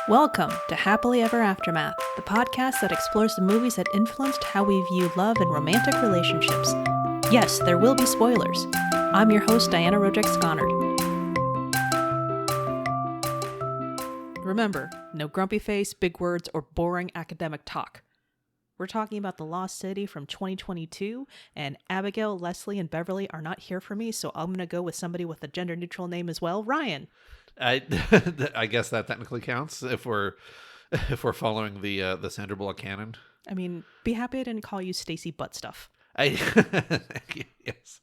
Welcome to Happily Ever Aftermath, the podcast that explores the movies that influenced how we view love and romantic relationships. Yes, there will be spoilers. I'm your host, Diana Roderick Skonnord. Remember, no grumpy face, big words, or boring academic talk. We're talking about The Lost City from 2022, and Abigail, Leslie, and Beverly are not here for me, so I'm going to go with somebody with a gender-neutral name as well, Ryan. I guess that technically counts if we're following the Sandra Bullock canon. I mean, be happy I didn't call you Stacy Butt Stuff. Yes.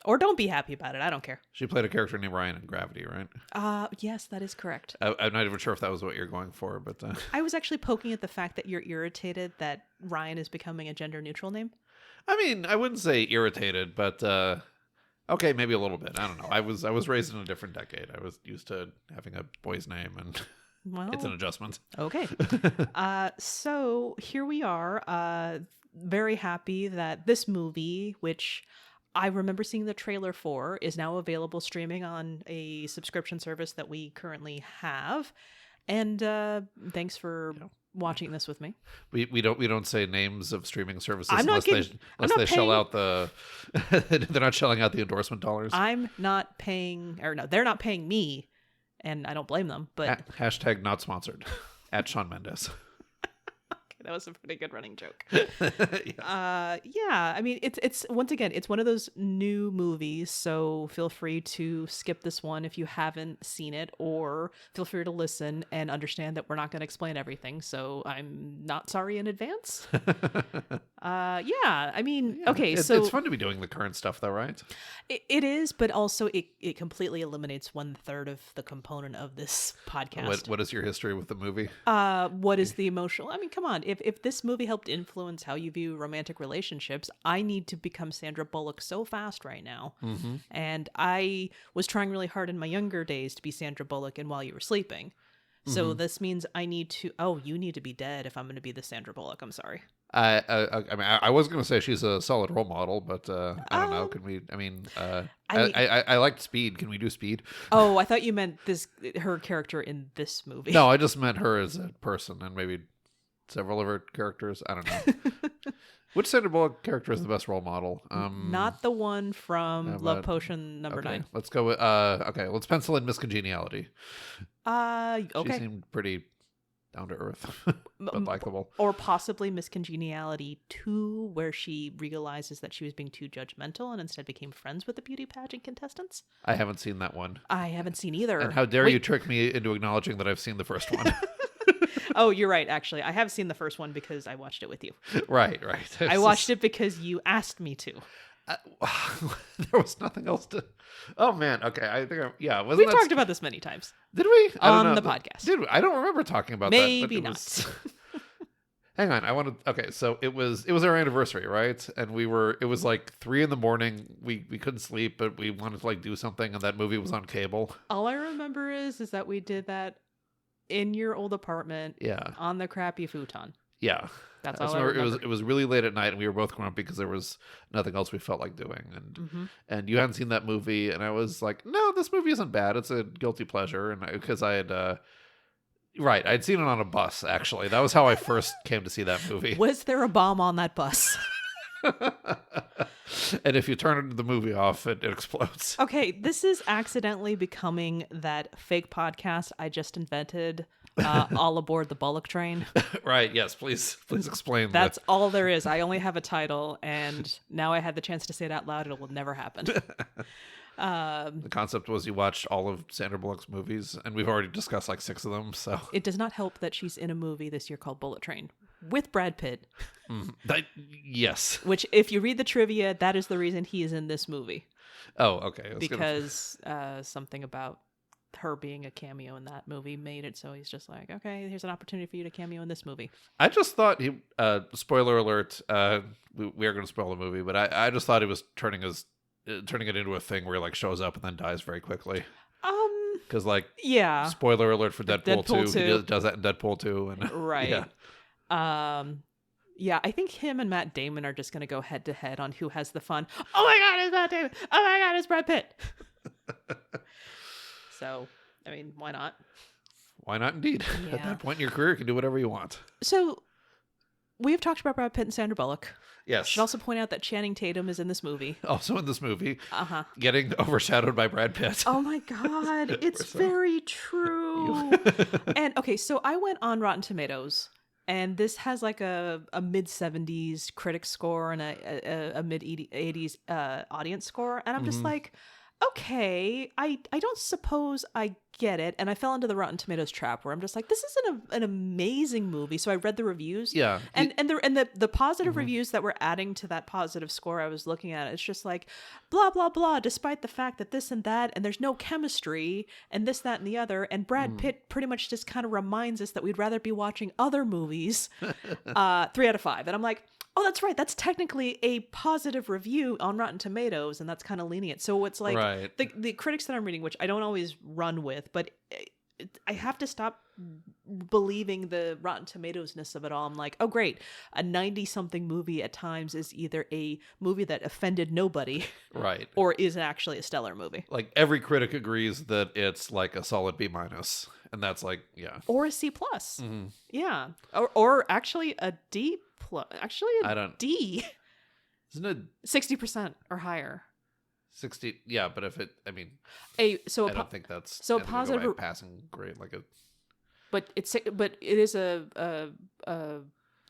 Or don't be happy about it. I don't care. She played a character named Ryan in Gravity, right? Yes, that is correct. I'm not even sure if that was what you're going for, but I was actually poking at the fact that you're irritated that Ryan is becoming a gender-neutral name. I mean, I wouldn't say irritated, but okay, maybe a little bit. I don't know. I was raised in a different decade. I was used to having a boy's name, and it's an adjustment. Okay. So here we are. Very happy that this movie, which I remember seeing the trailer for, is now available streaming on a subscription service that we currently have. And thanks for watching this with me. We don't say names of streaming services unless they shell out the they're not shelling out the endorsement dollars. I'm not paying, or no, they're not paying me, and I don't blame them. But hashtag not sponsored at Shawn Mendes. That was a pretty good running joke. Yes. Yeah, I mean, it's once again, it's one of those new movies, so feel free to skip this one if you haven't seen it, or feel free to listen and understand that we're not going to explain everything, so I'm not sorry in advance. Yeah, I mean, okay, it's fun to be doing the current stuff, though, right? It is, but also it completely eliminates 1/3 of the component of this podcast. What is your history with the movie? What is the emotional? I mean, come on. If this movie helped influence how you view romantic relationships, I need to become Sandra Bullock so fast right now. Mm-hmm. And I was trying really hard in my younger days to be Sandra Bullock in While You Were Sleeping. So this means I need to. Oh, you need to be dead if I'm going to be the Sandra Bullock. I'm sorry. I mean, I was going to say she's a solid role model, but I don't know. Can we? I mean, I liked Speed. Can we do Speed? Oh, I thought you meant her character in this movie. No, I just meant her as a person, and maybe several of her characters. I don't know. Which Sandra Bullock character is the best role model? Not the one from Love Potion number 9. Let's go with okay, let's pencil in Miss Congeniality. Okay. She seemed pretty down to earth, but likable. Or possibly Miss Congeniality 2, where she realizes that she was being too judgmental and instead became friends with the beauty pageant contestants. I haven't seen that one. I haven't seen either. And how dare you trick me into acknowledging that I've seen the first one? Oh, you're right, actually. I have seen the first one because I watched it with you. Right. I watched it because you asked me to. There was nothing else to... Oh, man. Okay. I think... We've talked about this many times. Did we? On the podcast. Did we? I don't remember talking about Maybe that. Maybe not. Was... Hang on. I wanted... Okay, so it was our anniversary, right? And it was like 3 a.m. We couldn't sleep, but we wanted to do something, and that movie was on cable. All I remember is that we did that in your old apartment, on the crappy futon. Yeah, that's all I remember. It was really late at night, and we were both grumpy because there was nothing else we felt like doing, and you hadn't seen that movie, and I was like, no, this movie isn't bad. It's a guilty pleasure, and because I had I'd seen it on a bus. Actually, that was how I first came to see that movie. Was there a bomb on that bus? And if you turn the movie off, it explodes. Okay, this is accidentally becoming that fake podcast I just invented, all aboard the Bullock train. Right, yes, please explain. That's all there is. I only have a title, and now I had the chance to say it out loud. It will never happen. The concept was you watch all of Sandra Bullock's movies, and we've already discussed 6 of them. So it does not help that she's in a movie this year called Bullet Train with Brad Pitt. Yes. Which, if you read the trivia, that is the reason he is in this movie. Oh, okay. Because something about her being a cameo in that movie made it so he's just like, okay, here's an opportunity for you to cameo in this movie. I just thought he, spoiler alert, we are going to spoil the movie, but I just thought he was turning it into a thing where he shows up and then dies very quickly. Because spoiler alert for Deadpool 2. He does that in Deadpool 2. And, right. Yeah, I think him and Matt Damon are just going to go head to head on who has the fun. Oh my God, it's Matt Damon. Oh my God, it's Brad Pitt. So, I mean, why not? why not indeed? At Yeah. that point in your career, you can do whatever you want. So we have talked about Brad Pitt and Sandra Bullock. Yes. Should also point out that Channing Tatum is in this movie. Also in this movie, Uh-huh. getting overshadowed by Brad Pitt. Oh my God, it's very true. And okay, so I went on Rotten Tomatoes, and this has like a mid-70s critic score and a mid-80s audience score, and I'm just like, okay, I don't suppose I get it. And I fell into the Rotten Tomatoes trap where I'm just like, this isn't an amazing movie. So I read the reviews. Yeah. And the positive reviews that were adding to that positive score I was looking at, it's just like blah blah blah, despite the fact that this and that, and there's no chemistry and this, that, and the other. And Brad Pitt pretty much just kind of reminds us that we'd rather be watching other movies. 3 out of 5. And I'm like, oh, that's right. That's technically a positive review on Rotten Tomatoes, and that's kind of lenient. So it's like the critics that I'm reading, which I don't always run with, but I have to stop believing the Rotten Tomatoes-ness of it all. I'm like, oh, great. A 90-something movie at times is either a movie that offended nobody, right, or is actually a stellar movie. Like every critic agrees that it's like a solid B-, and that's like, yeah, or a C+. Yeah, or actually a D+. Actually, D. Isn't it 60% or higher? 60? Yeah, but if it, I mean, I don't think that's so positive passing grade like a. But it is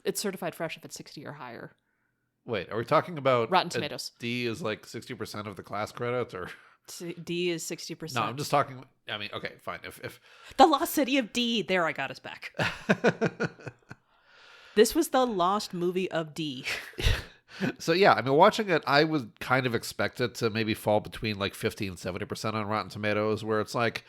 it's certified fresh if it's 60 or higher. Wait, are we talking about Rotten Tomatoes? D is like 60% of the class credit, or D is 60%. No, I'm just talking. I mean, okay, fine. If The Lost City of D, there I got us back. This was the lost movie of D. So yeah, I mean, watching it, I was kind of expected to maybe fall between like 50 and 70% on Rotten Tomatoes, where it's like,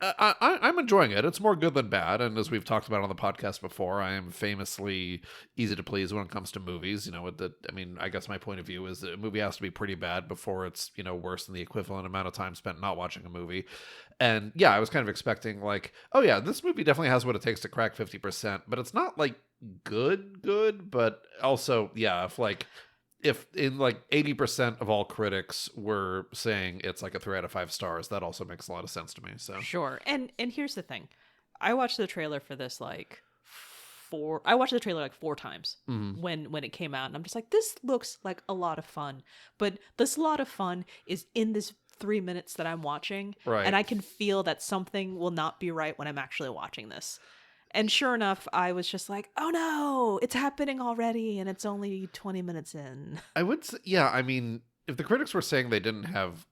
I'm enjoying it. It's more good than bad, and as we've talked about on the podcast before, I am famously easy to please when it comes to movies. You know, I mean, I guess my point of view is that a movie has to be pretty bad before it's, you know, worse than the equivalent amount of time spent not watching a movie. And yeah, I was kind of expecting like, oh yeah, this movie definitely has what it takes to crack 50%, but it's not like good, but also, yeah, if in like 80% of all critics were saying it's like a 3 out of 5 stars, that also makes a lot of sense to me. So sure. And here's the thing. I watched the trailer for this I watched the trailer like 4 times when it came out, and I'm just like, this looks like a lot of fun. But this lot of fun is in this 3 minutes that I'm watching, right, and I can feel that something will not be right when I'm actually watching this. And sure enough, I was just like, oh no, it's happening already, and it's only 20 minutes in. I would say, yeah, I mean, if the critics were saying they didn't have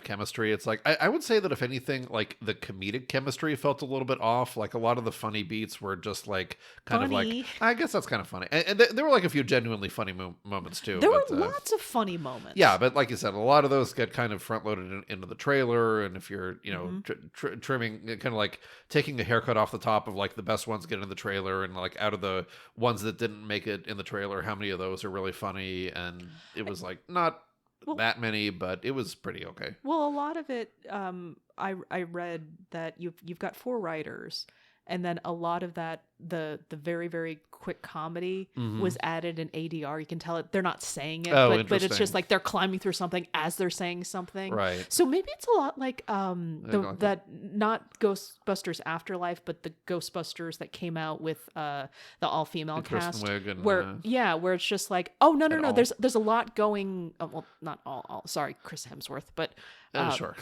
chemistry, it's like, I would say that if anything, like the comedic chemistry felt a little bit off. Like a lot of the funny beats were just like kind of like, I guess that's kind of funny. And there were like a few genuinely funny moments too. There were lots of funny moments. Yeah, but like you said, a lot of those get kind of front loaded into the trailer. And if you're, you know, trimming, kind of like taking a haircut off the top of like the best ones get in the trailer, and like out of the ones that didn't make it in the trailer, how many of those are really funny? And it was like not that many, but it was pretty okay. Well, a lot of it, I read that you've got 4 writers, and then a lot of that, the very, very quick comedy was added in ADR. You can tell it, they're not saying it, but it's just like they're climbing through something as they're saying something. Right. So maybe it's a lot like that, not Ghostbusters Afterlife, but the Ghostbusters that came out with the all-female cast, where it's just like, oh no, there's a lot going. Well, not all. Sorry, Chris Hemsworth, but sure.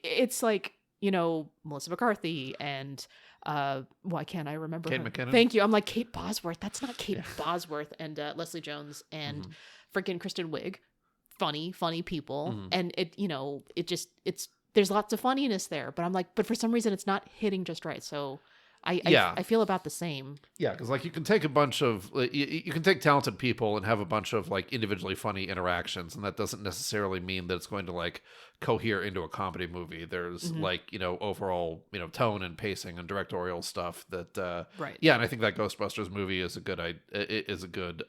It's like, you know, Melissa McCarthy and why can't I remember Kate her? McKinnon? Thank you. I'm like, Kate Bosworth. That's not Kate Bosworth. And Leslie Jones and freaking Kristen Wiig. Funny people. And it, you know, there's lots of funniness there. But I'm like, but for some reason it's not hitting just right. So I feel about the same. Yeah, because like you can take a bunch of you can take talented people and have a bunch of like individually funny interactions, and that doesn't necessarily mean that it's going to like cohere into a comedy movie. There's like, you know, overall, you know, tone and pacing and directorial stuff that right. Yeah, and I think that Ghostbusters movie is a good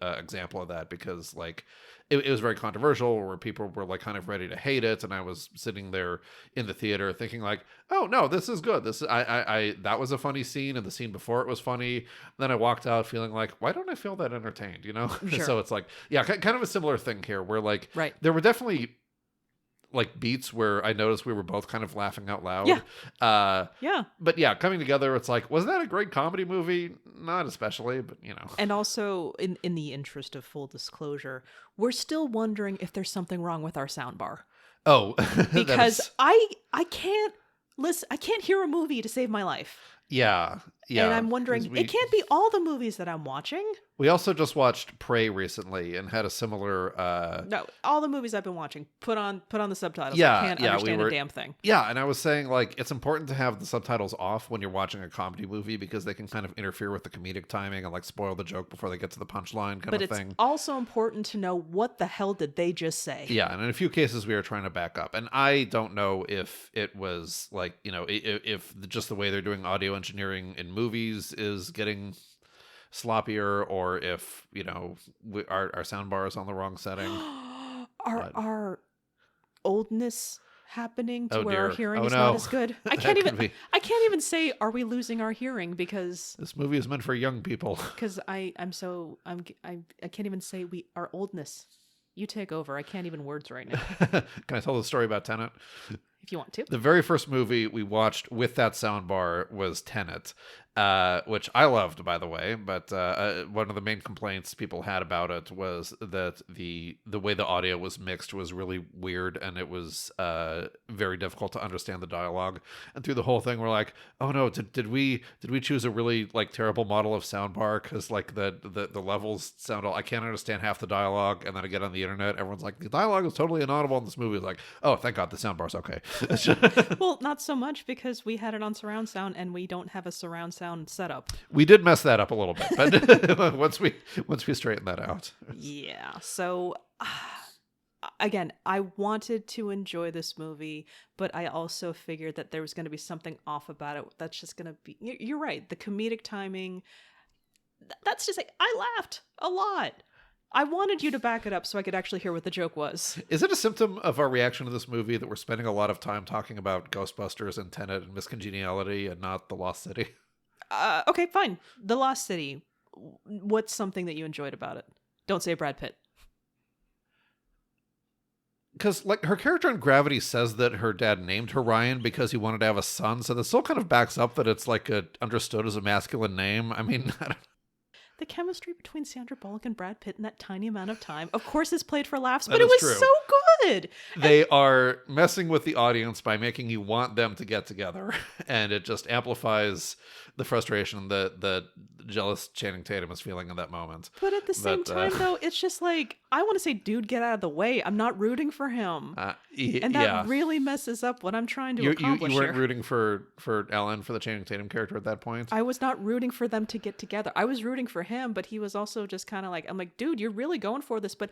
example of that, because like it was very controversial, where people were like kind of ready to hate it, and I was sitting there in the theater thinking like, oh no, this is good. This is I that was a funny scene, and the scene before it was funny. Then I walked out feeling like, why don't I feel that entertained? You know. Sure. So it's like, yeah, kind of a similar thing here, where like right. there were definitely like beats where I noticed we were both kind of laughing out loud. Yeah. But yeah, coming together, it's like, was that a great comedy movie? Not especially, but you know. And also, in the interest of full disclosure, we're still wondering if there's something wrong with our soundbar. Oh, because I can't listen. I can't hear a movie to save my life. Yeah. And I'm wondering, it can't be all the movies that I'm watching. We also just watched Prey recently and had a similar... No, all the movies I've been watching, put on the subtitles. Yeah, I can't understand a damn thing. Yeah, and I was saying, like, it's important to have the subtitles off when you're watching a comedy movie because they can kind of interfere with the comedic timing and, like, spoil the joke before they get to the punchline kind of thing. But it's also important to know what the hell did they just say. Yeah, and in a few cases we were trying to back up. And I don't know if it was, like, you know, if just the way they're doing audio engineering in movies is getting sloppier, or if, you know, our soundbar is on the wrong setting. Our oldness happening to where dear. our hearing is not as good. I can't even say, are we losing our hearing, because this movie is meant for young people. Because I can't even say our oldness. You take over. I can't even words right now. Can I tell the story about Tenet? If you want to. The very first movie we watched with that soundbar was Tenet, which I loved, by the way. But one of the main complaints people had about it was that the way the audio was mixed was really weird, and it was very difficult to understand the dialogue. And through the whole thing, we're like, oh no, did we choose a really like terrible model of soundbar? Because like the levels sound I can't understand half the dialogue, and then I get on the internet, everyone's like, the dialogue is totally inaudible in this movie. It's like, oh, thank God the soundbar's okay. Well, not so much, because we had it on surround sound and we don't have a surround sound setup. We did mess that up a little bit, but once we straighten that out. Yeah. So again, I wanted to enjoy this movie, but I also figured that there was going to be something off about it. That's just going to be, you're right. The comedic timing, that's just like, I laughed a lot. I wanted you to back it up so I could actually hear what the joke was. Is it a symptom of our reaction to this movie that we're spending a lot of time talking about Ghostbusters and Tenet and Miscongeniality and not The Lost City? Okay, fine. The Lost City. What's something that you enjoyed about it? Don't say Brad Pitt. Because, like, her character in Gravity says that her dad named her Ryan because he wanted to have a son, so that still kind of backs up that it's, like, understood as a masculine name. I mean, I don't... The chemistry between Sandra Bullock and Brad Pitt in that tiny amount of time, of course, is played for laughs, but it was true. So good. They are messing with the audience by making you want them to get together, and it just amplifies the frustration that the jealous Channing Tatum is feeling in that moment. But at the same time, though, it's just like, I want to say, dude, get out of the way. I'm not rooting for him. And that really messes up what I'm trying to accomplish. You weren't rooting for Ellen, for the Channing Tatum character at that point? I was not rooting for them to get together. I was rooting for him, but he was also just kind of like, I'm like, dude, you're really going for this, but...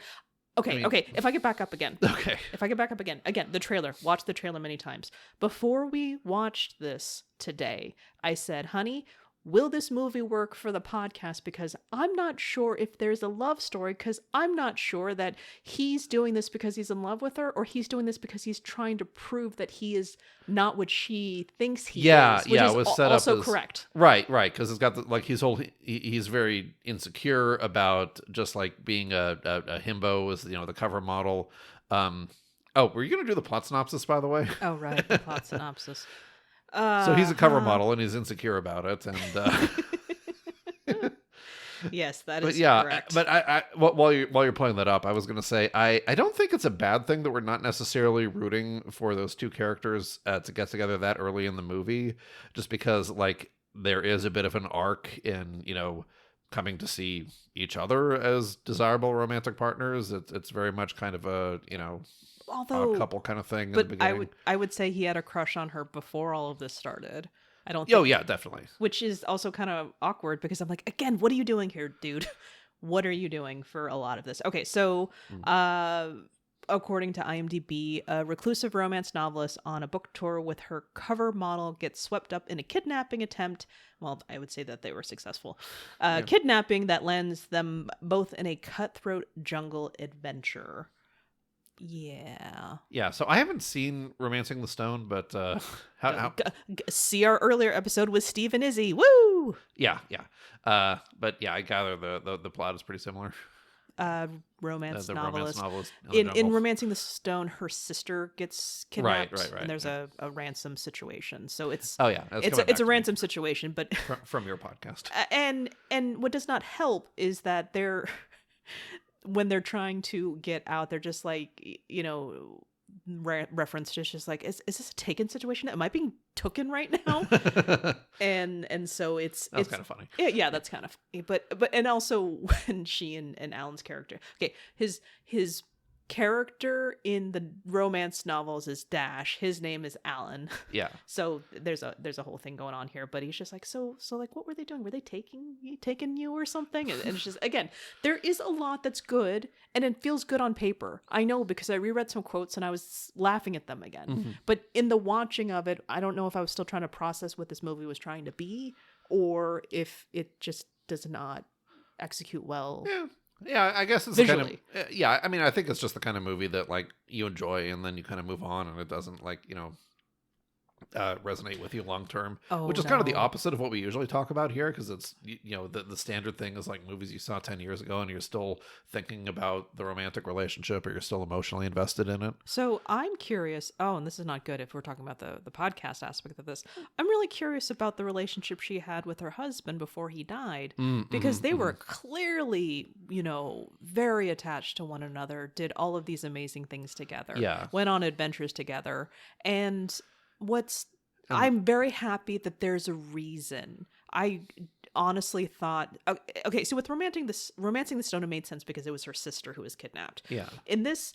Okay, if I get back up again. Okay. If I get back up again. Again, the trailer. Watched the trailer many times. Before we watched this today, I said, honey, will this movie work for the podcast? Because I'm not sure if there's a love story, because I'm not sure that he's doing this because he's in love with her, or he's doing this because he's trying to prove that he is not what she thinks he is. Which is it was set also up as, correct. Right, because it's got he's very insecure about just like being a himbo, as the cover model. Were you gonna do the plot synopsis, by the way? Oh right, the plot synopsis. So he's a cover model and he's insecure about it, and yes, that is correct. But I while you're playing that up, I was going to say I don't think it's a bad thing that we're not necessarily rooting for those two characters to get together that early in the movie, just because like there is a bit of an arc in coming to see each other as desirable romantic partners. It's very much kind of a odd couple kind of thing. But in the beginning. I would say he had a crush on her before all of this started. I don't. Oh yeah, definitely. Which is also kind of awkward because I'm like, again, what are you doing here, dude? What are you doing for a lot of this? Okay, so according to IMDb, a reclusive romance novelist on a book tour with her cover model gets swept up in a kidnapping attempt. Well, I would say that they were successful. Kidnapping that lands them both in a cutthroat jungle adventure. Yeah. So I haven't seen Romancing the Stone, but how see our earlier episode with Steve and Izzy. Woo! Yeah. But yeah, I gather the plot is pretty similar. romance the novelist. romance novelist In Romancing the Stone, her sister gets kidnapped, right. and there's a ransom situation. So it's it's a ransom situation, but from your podcast. And what does not help is that they're when they're trying to get out, they're just like, reference to just like, is this a taken situation? Am I being taken right now? and so it's kind of funny. Yeah, that's kind of funny. But and also when she and Alan's character, his character in the romance novels is Dash. His name is Alan. Yeah. So there's a whole thing going on here, but he's just like, so like, what were they doing? Were they taking you or something? And it's just, again, there is a lot that's good, and it feels good on paper. I know, because I reread some quotes and I was laughing at them again. Mm-hmm. But in the watching of it, I don't know if I was still trying to process what this movie was trying to be, or if it just does not execute well. Yeah, I guess it's visually. The kind of, I mean, I think it's just the kind of movie that like you enjoy and then you kind of move on, and it doesn't like, resonate with you long term, which is kind of the opposite of what we usually talk about here, because it's the standard thing is like movies you saw 10 years ago and you're still thinking about the romantic relationship, or you're still emotionally invested in it. So I'm curious, and this is not good if we're talking about the podcast aspect of this, I'm really curious about the relationship she had with her husband before he died, because they were clearly very attached to one another, did all of these amazing things together, went on adventures together, and I'm very happy that there's a reason. I honestly thought, okay, so with Romancing the Stone, it made sense because it was her sister who was kidnapped. Yeah. In this,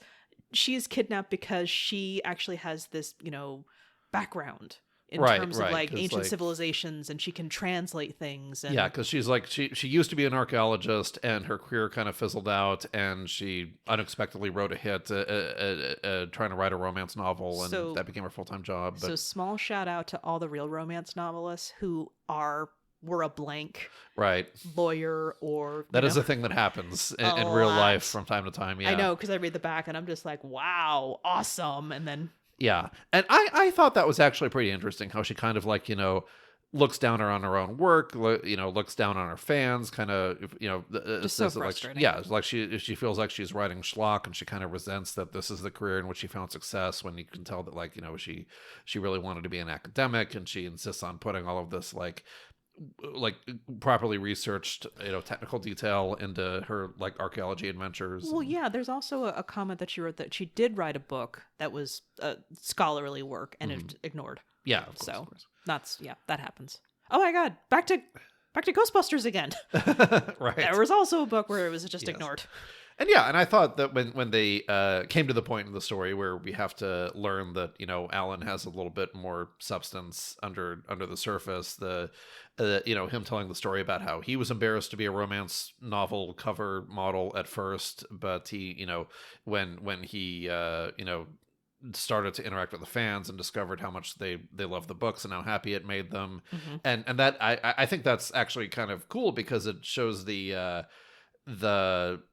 she is kidnapped because she actually has this, background in terms of like ancient civilizations, and she can translate things. And because she's like, she used to be an archaeologist, and her career kind of fizzled out, and she unexpectedly wrote a hit trying to write a romance novel, and that became her full-time job. But... So small shout out to all the real romance novelists who were a blank lawyer, or that is a thing that happens in real life from time to time. Yeah, I know, because I read the back and I'm just like, wow, awesome, and then. Yeah. And I thought that was actually pretty interesting, how she kind of like, looks down on her own work, looks down on her fans, kind of, just so frustrating. Like she feels like she's writing schlock, and she kind of resents that this is the career in which she found success, when you can tell that like, she really wanted to be an academic, and she insists on putting all of this like properly researched technical detail into her like archaeology adventures. Well, yeah, there's also a comment that she wrote that she did write a book that was scholarly work, and it ignored. Yeah, of course, of course. That happens. Oh my god, back to Ghostbusters again. Right. There was also a book where it was just ignored. And and I thought that when they came to the point in the story where we have to learn that Alan has a little bit more substance under the surface, him telling the story about how he was embarrassed to be a romance novel cover model at first, but he when he started to interact with the fans and discovered how much they love the books and how happy it made them, and that I think that's actually kind of cool, because it shows the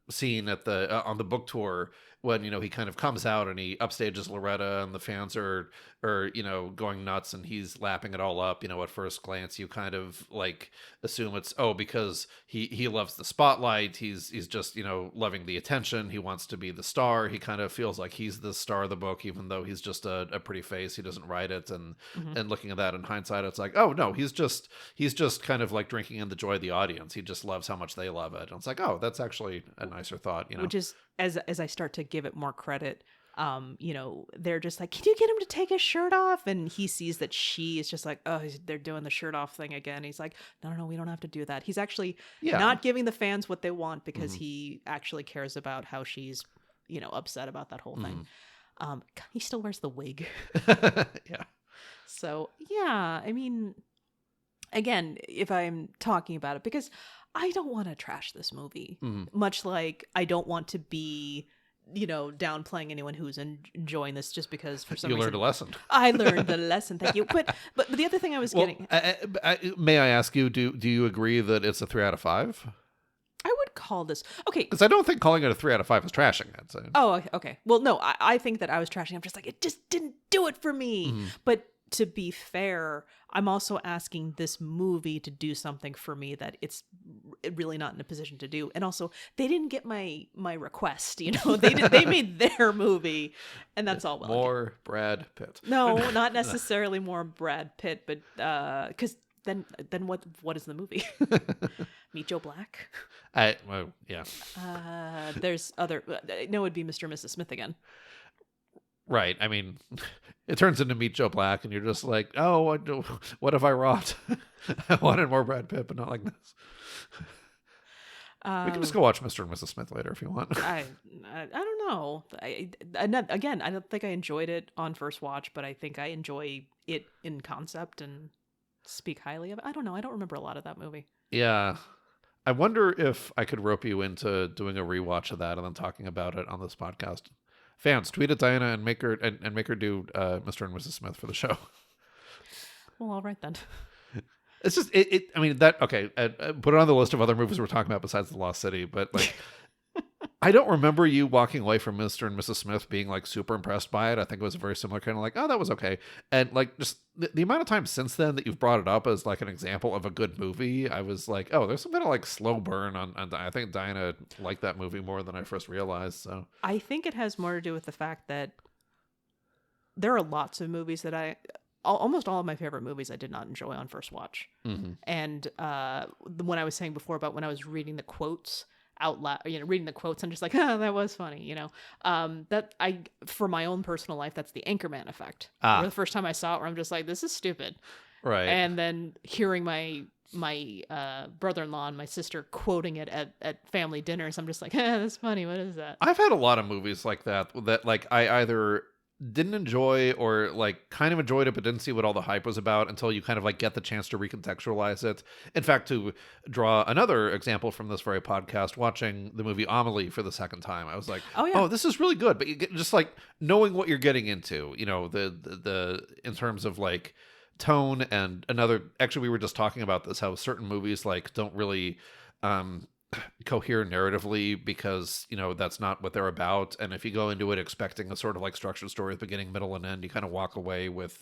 scene at on the book tour when he kind of comes out and he upstages Loretta, and the fans are going nuts, and he's lapping it all up. At first glance you kind of like assume it's because he loves the spotlight, he's just loving the attention, he wants to be the star, he kind of feels like he's the star of the book, even though he's just a pretty face, he doesn't write it, and looking at that in hindsight, it's like, oh no, he's just kind of like drinking in the joy of the audience, he just loves how much they love it, and it's like, oh, that's actually a nicer thought, which is, as I start to give it more credit, they're just like, can you get him to take his shirt off? And he sees that she is just like, oh, they're doing the shirt off thing again. He's like, no, we don't have to do that. He's actually not giving the fans what they want, because he actually cares about how she's, upset about that whole thing. He still wears the wig. Yeah. So, yeah, I mean, again, if I'm talking about it, because I don't want to trash this movie, much like I don't want to be, downplaying anyone who's enjoying this just because for some reason. You learned a lesson. I learned the lesson, thank you. But the other thing I was getting... may I ask you, do you agree that it's a 3 out of 5? I would call this... Okay. Because I don't think calling it a 3 out of 5 is trashing it. So. Oh, okay. Well, no, I think that I was trashing. I'm just like, it just didn't do it for me. But to be fair, I'm also asking this movie to do something for me that it's really not in a position to do. And also, they didn't get my request. They made their movie, and that's all well. More Brad Pitt. No, not necessarily more Brad Pitt, but because then what is the movie? Meet Joe Black. Yeah. There's other. No, it'd be Mr. and Mrs. Smith again. Right. I mean, it turns into Meet Joe Black, and you're just like, oh, what have I wrought? I wanted more Brad Pitt, but not like this. We can just go watch Mr. and Mrs. Smith later if you want. I don't know. I don't think I enjoyed it on first watch, but I think I enjoy it in concept and speak highly of it. I don't know. I don't remember a lot of that movie. Yeah. I wonder if I could rope you into doing a rewatch of that and then talking about it on this podcast. Fans, tweet at Diana and make her do Mr. and Mrs. Smith for the show. Well, all right then. It's just I mean that okay. Put it on the list of other movies we're talking about besides The Lost City. But like, I don't remember you walking away from Mr. and Mrs. Smith being like super impressed by it. I think it was a very similar kind of like, oh, that was okay. And like just the amount of time since then that you've brought it up as like an example of a good movie, I was like, oh, there's some kind of like slow burn on I think Diana liked that movie more than I first realized. So I think it has more to do with the fact that there are lots of movies that almost all of my favorite movies I did not enjoy on first watch. Mm-hmm. And when I was saying before about when I was reading the quotes out loud, reading the quotes, I'm just like, oh, that was funny, that for my own personal life, that's the Anchorman effect. Where the first time I saw it, where I'm just like, this is stupid. Right. And then hearing my brother-in-law and my sister quoting it at family dinners, I'm just like, that's funny. What is that? I've had a lot of movies like that like I either didn't enjoy or like kind of enjoyed it but didn't see what all the hype was about until you kind of like get the chance to recontextualize it. In fact, to draw another example from this very podcast, watching the movie Amelie for the second time, I was like, oh, this is really good. But you get just like knowing what you're getting into, the in terms of like tone. And actually we were just talking about this, how certain movies like don't really cohere narratively because that's not what they're about, and if you go into it expecting a sort of like structured story with beginning, middle, and end, you kind of walk away with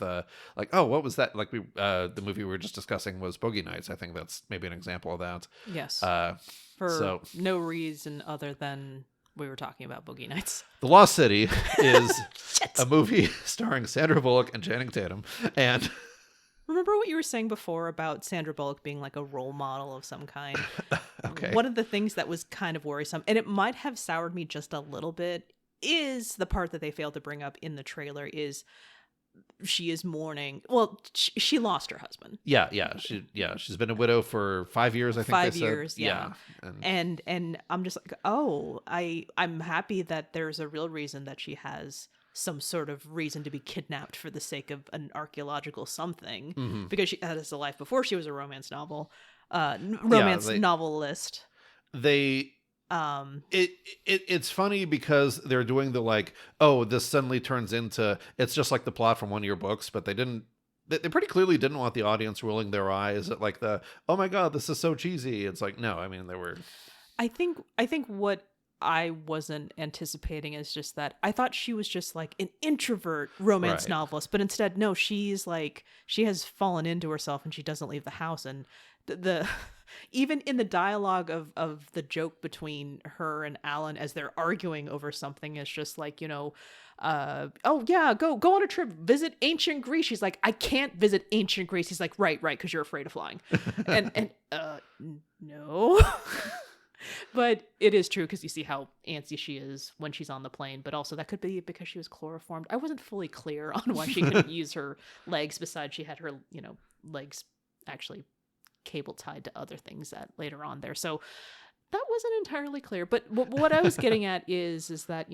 like, oh, what was that? Like the movie we were just discussing was Boogie Nights. I think that's maybe an example of that. Yes. For no reason other than we were talking about Boogie Nights. The Lost City is a movie starring Sandra Bullock and Channing Tatum, and remember what you were saying before about Sandra Bullock being like a role model of some kind? Okay. One of the things that was kind of worrisome, and it might have soured me just a little bit, is the part that they failed to bring up in the trailer is she is mourning. Well, she lost her husband. Yeah. She's been a widow for 5 years, I think. 5 years, yeah. And I'm just like, oh, I'm happy that there's a real reason that she has some sort of reason to be kidnapped for the sake of an archeological something, mm-hmm. because she had a life before she was a romance novelist. It's funny because they're doing the like, oh, this suddenly turns into, it's just like the plot from one of your books, but they pretty clearly didn't want the audience rolling their eyes at like the, oh my god, this is so cheesy. It's like, no, I mean, they were. I think what I wasn't anticipating is just that I thought she was just like an introvert romance novelist, but instead, no, she's like, she has fallen into herself and she doesn't leave the house. And the even in the dialogue of the joke between her and Alan as they're arguing over something, is just like, oh yeah, go on a trip, visit ancient Greece. She's like, I can't visit ancient Greece. He's like, right, because you're afraid of flying. and no. But it is true, because you see how antsy she is when she's on the plane, but also that could be because she was chloroformed. I wasn't fully clear on why she couldn't use her legs, besides she had her, legs actually cable tied to other things that later on there. So that wasn't entirely clear. But what I was getting at is that,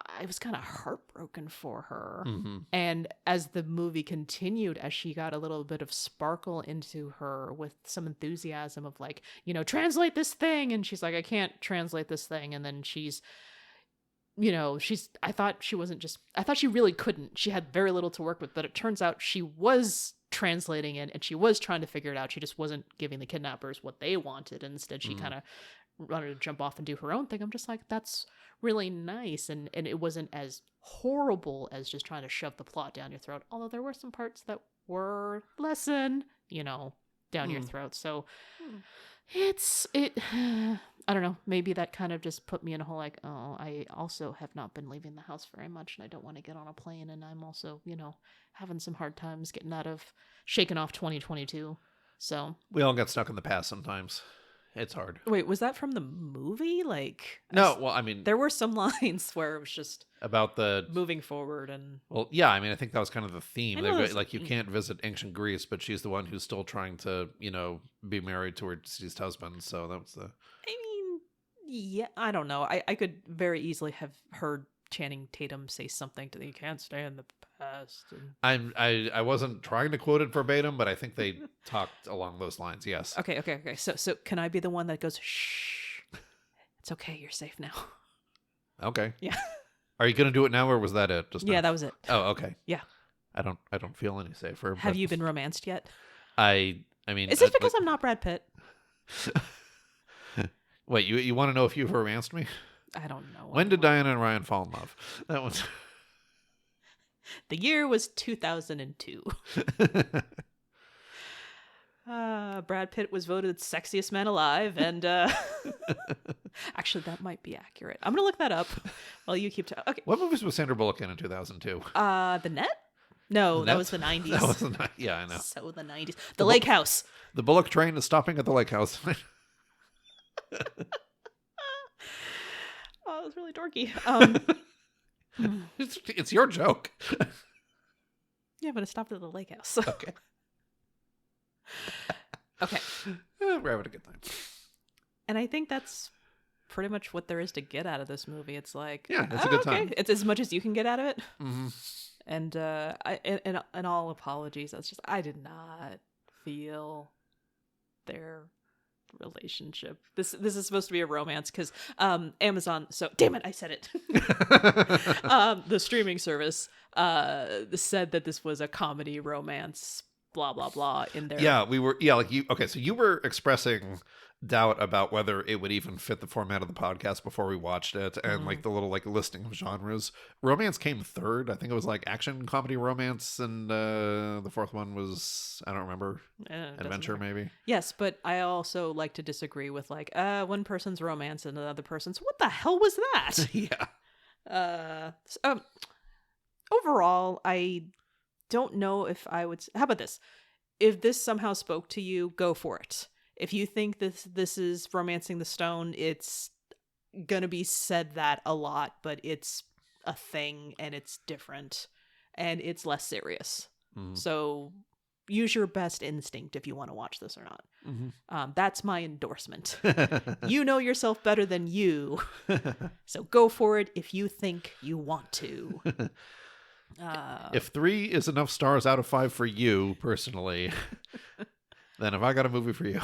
I was kind of heartbroken for her. Mm-hmm. And as the movie continued, as she got a little bit of sparkle into her with some enthusiasm of like, translate this thing. And she's like, I can't translate this thing. And then I thought she really couldn't. She had very little to work with, but it turns out she was translating it and she was trying to figure it out. She just wasn't giving the kidnappers what they wanted. And instead she kind of wanted to jump off and do her own thing. I'm just like, that's really nice. And it wasn't as horrible as just trying to shove the plot down your throat. Although there were some parts that were lesson, down your throat. So I don't know. Maybe that kind of just put me in a whole like, oh, I also have not been leaving the house very much, and I don't want to get on a plane, and I'm also, having some hard times shaking off 2022. So we all get stuck in the past sometimes. It's hard. Wait, was that from the movie? Like, no, well, I mean, there were some lines where it was just about the moving forward and. Well, yeah, I mean, I think that was kind of the theme. Like, you can't visit ancient Greece, but she's the one who's still trying to, be married to her deceased husband. So that was the. I mean, yeah, I don't know. I could very easily have heard Channing Tatum say something to the "You can't stay in the past." And... I wasn't trying to quote it verbatim, but I think they talked along those lines. Yes. Okay. So can I be the one that goes, "Shh, it's okay, you're safe now"? Okay. Yeah. Are you gonna do it now, or was that it? Just now? Yeah, that was it. Oh, okay. Yeah. I don't feel any safer. Have you been romanced yet? I mean, is this because I'm not Brad Pitt? Wait, you want to know if you've romanced me? I don't know. When did Diana and Ryan fall in love? That one's. The year was 2002. Brad Pitt was voted sexiest man alive, and actually, that might be accurate. I'm gonna look that up while you keep talking. Okay. What movies was Sandra Bullock in 2002? The Net? No, that was the 90s. That was the yeah, I know. So the 90s. The Lake House. The Bullock train is stopping at the Lake House. Oh, that was really dorky. It's your joke. Yeah, but it stopped at the lake house. Okay. Okay. We're having a good time. And I think that's pretty much what there is to get out of this movie. It's like, yeah, it's a good time. It's as much as you can get out of it. Mm-hmm. And in all apologies, that's just, I did not feel their relationship. This is supposed to be a romance because Amazon, so damn it, I said it. The streaming service said that this was a comedy romance, blah blah blah in there. Yeah, so you were expressing doubt about whether it would even fit the format of the podcast before we watched it, and like the little like listing of genres. Romance came third. I think it was like action, comedy, romance, and the fourth one was, I don't remember, adventure maybe. Yes, but I also like to disagree with like one person's romance and another person's, what the hell was that? Yeah. Overall, I don't know if I would. How about this? If this somehow spoke to you, go for it. If you think this is Romancing the Stone, it's gonna be said that a lot, but it's a thing and it's different and it's less serious. Mm-hmm. So use your best instinct if you want to watch this or not. Mm-hmm. That's my endorsement. You know yourself better than you, so go for it if you think you want to. If 3 is enough stars out of 5 for you personally, then have I got a movie for you?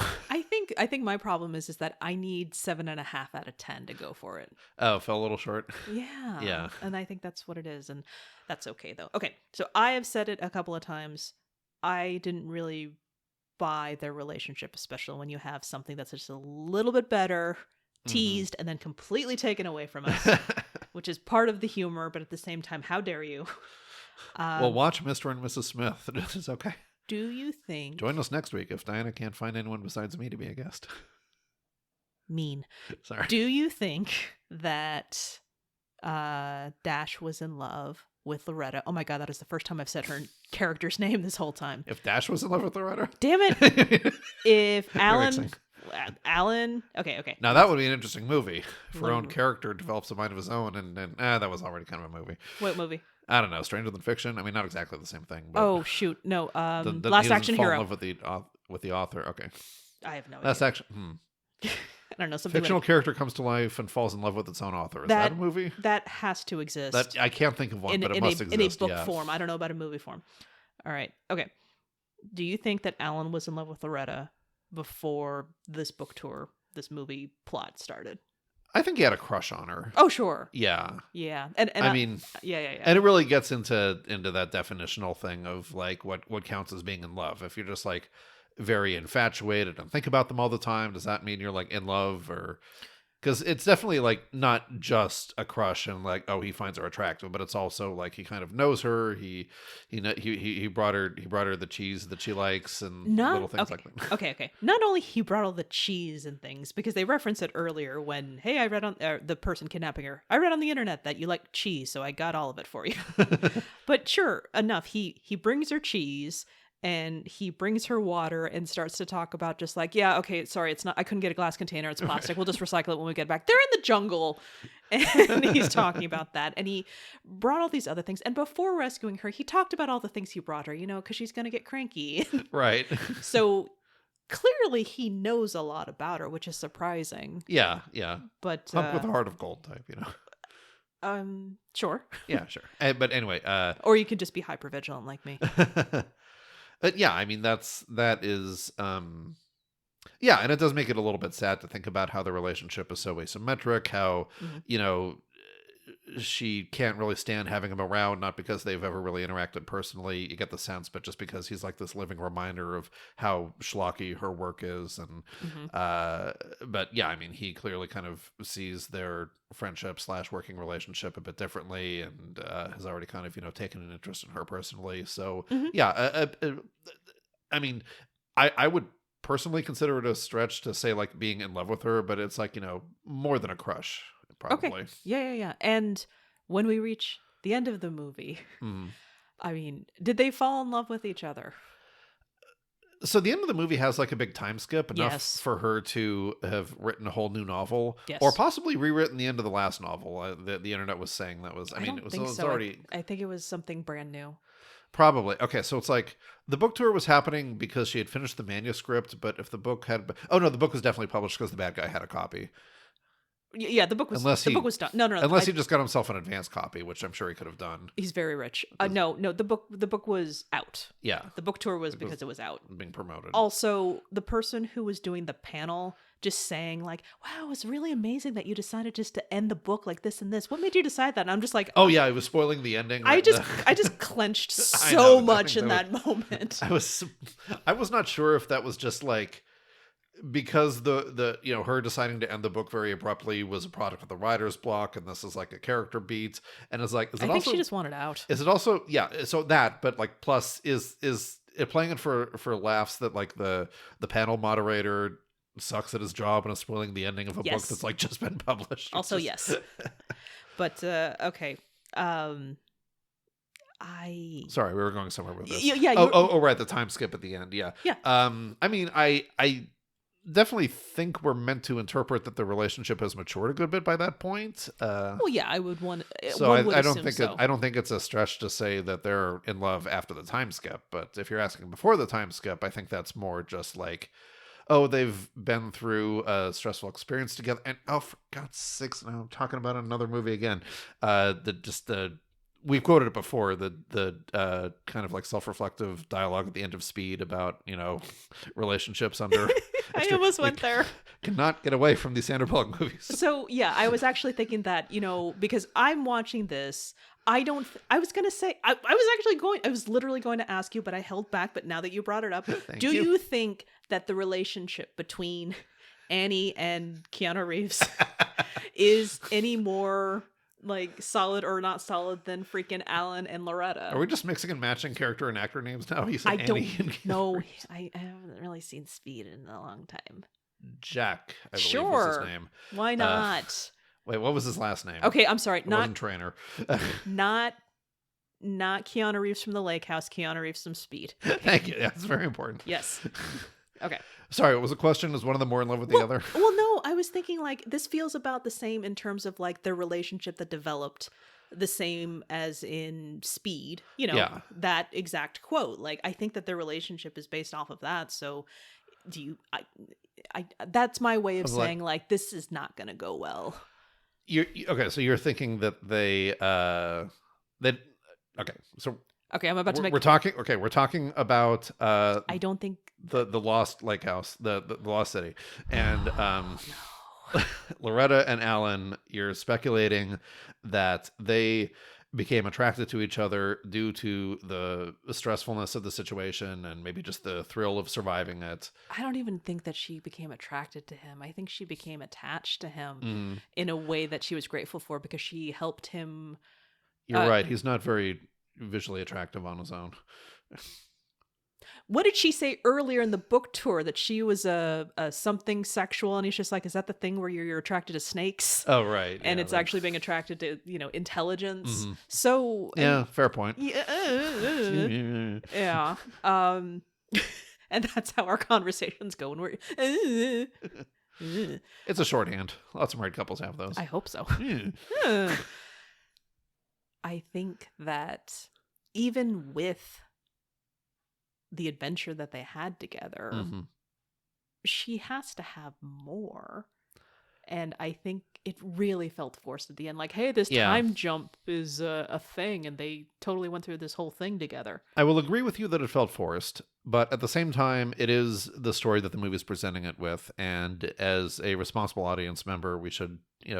I think my problem is that I need 7.5 out of 10 to go for it. Oh, fell a little short. Yeah. And I think that's what it is, and that's okay though. Okay, so I have said it a couple of times. I didn't really buy their relationship, especially when you have something that's just a little bit better teased and then completely taken away from us, which is part of the humor, but at the same time, how dare you? Well, watch Mr. and Mrs. Smith. It's okay. Do you think... Join us next week if Diana can't find anyone besides me to be a guest. Mean. Sorry. Do you think that Dash was in love with Loretta? Oh my god, that is the first time I've said her character's name this whole time. If Dash was in love with Loretta? Damn it. If Alan... Okay. Now that would be an interesting movie. If her own character develops a mind of his own, and that was already kind of a movie. What movie? I don't know. Stranger Than Fiction? I mean, not exactly the same thing. But oh, shoot. No. Last Action Hero. Fall in love with the author. Okay. I have no idea. That's actually... I don't know. Something fictional character comes to life and falls in love with its own author. Is that a movie? That has to exist. I can't think of one, but it must exist. In a book form. I don't know about a movie form. All right. Okay. Do you think that Alan was in love with Loretta before this book tour, this movie plot started? I think he had a crush on her. Oh, sure. Yeah. And I mean, yeah. And it really gets into that definitional thing of like what counts as being in love. If you're just like very infatuated and think about them all the time, does that mean you're like in love? Or because it's definitely like not just a crush and like, oh, he finds her attractive, but it's also like he kind of knows her. He brought her the cheese that she likes and little things like that. Okay. Not only he brought all the cheese and things, because they referenced it earlier when, hey, I read on the person kidnapping her. I read on the internet that you like cheese, so I got all of it for you. But sure enough, he brings her cheese. And he brings her water and starts to talk about just like, yeah, okay, sorry, it's not, I couldn't get a glass container. It's plastic. We'll just recycle it when we get back. They're in the jungle. And he's talking about that. And he brought all these other things. And before rescuing her, he talked about all the things he brought her, because she's going to get cranky. Right. So clearly he knows a lot about her, which is surprising. Yeah. But Punk with a heart of gold type, Sure. Yeah, sure. But anyway. Or you could just be hypervigilant like me. But yeah, I mean, that is, yeah, and it does make it a little bit sad to think about how the relationship is so asymmetric, how, she can't really stand having him around, not because they've ever really interacted personally, you get the sense, but just because he's like this living reminder of how schlocky her work is. And, but yeah, I mean, he clearly kind of sees their friendship / working relationship a bit differently and has already kind of, taken an interest in her personally. So yeah, I mean, I would personally consider it a stretch to say like being in love with her, but it's like, more than a crush. Probably. Okay. Yeah. And when we reach the end of the movie, I mean, did they fall in love with each other? So the end of the movie has like a big time skip, enough for her to have written a whole new novel, or possibly rewritten the end of the last novel. The internet was saying that was, it was already. I think it was something brand new. Probably. Okay, so it's like the book tour was happening because she had finished the manuscript, but if the book had, the book was definitely published because the bad guy had a copy. Yeah, the book was book was done. No. Unless he just got himself an advance copy, which I'm sure he could have done. He's very rich. No, the book was out. Yeah. The book tour was because it was out. Being promoted. Also, the person who was doing the panel just saying like, wow, it's really amazing that you decided just to end the book like this and this. What made you decide that? And I'm just like, oh yeah, it was spoiling the ending. I just clenched so much in that moment. I was not sure if that was just like, because the her deciding to end the book very abruptly was a product of the writer's block, and this is like a character beat, and it's like, I think she just wanted out. Is it also so that, but like plus is it playing it for laughs that like the panel moderator sucks at his job and is spoiling the ending of a book that's like just been published? Also yes. But okay. Sorry, we were going somewhere with this. Yeah. Oh, right, the time skip at the end. Yeah. I mean, I definitely think we're meant to interpret that the relationship has matured a good bit by that point. Well, yeah, I would want. So I don't think I don't think it's a stretch to say that they're in love after the time skip. But if you're asking before the time skip, I think that's more just like, oh, they've been through a stressful experience together, and oh, for God's sakes, now I'm talking about another movie again. We've quoted it before, the kind of like self-reflective dialogue at the end of Speed about, relationships under. I almost went there. Cannot get away from these Sandra Bullock movies. So yeah, I was actually thinking that, because I'm watching this, I was literally going to ask you, but I held back. But now that you brought it up, do you think that the relationship between Annie and Keanu Reeves is any more like solid or not solid than freaking Alan and Loretta? Are we just mixing and matching character and actor names now? I don't know. I haven't really seen Speed in a long time. Jack, I believe was his name. Why not? Wait, what was his last name? Okay, I'm sorry. Wasn't Trainer. not Keanu Reeves from The Lake House. Keanu Reeves from Speed. Okay. Thank you. Yeah, that's very important. Yes. Okay. Sorry, what was the question? Is one of them more in love with the other? Well, no, I was thinking like this feels about the same in terms of like their relationship that developed the same as in Speed, that exact quote. Like, I think that their relationship is based off of that. So that's my way of saying like, this is not going to go well. Okay. So you're thinking that Okay, I'm about to make. We're talking about. I don't think the Lost Lake House, the Lost City, and Loretta and Alan. You're speculating that they became attracted to each other due to the stressfulness of the situation and maybe just the thrill of surviving it. I don't even think that she became attracted to him. I think she became attached to him in a way that she was grateful for because she helped him. You're right. He's not very visually attractive on his own. What did she say earlier in the book tour? That she was a something sexual, and he's just like, is that the thing where you're attracted to snakes? Oh, right. And it's actually being attracted to, intelligence. So yeah, fair point. Yeah. Yeah. And that's how our conversations go when we're It's a shorthand. Lots of married couples have those. I hope so. I think that even with the adventure that they had together, she has to have more. And I think it really felt forced at the end. Like, hey, this time jump is a thing, and they totally went through this whole thing together. I will agree with you that it felt forced, but at the same time, it is the story that the movie is presenting it with. And as a responsible audience member, we should,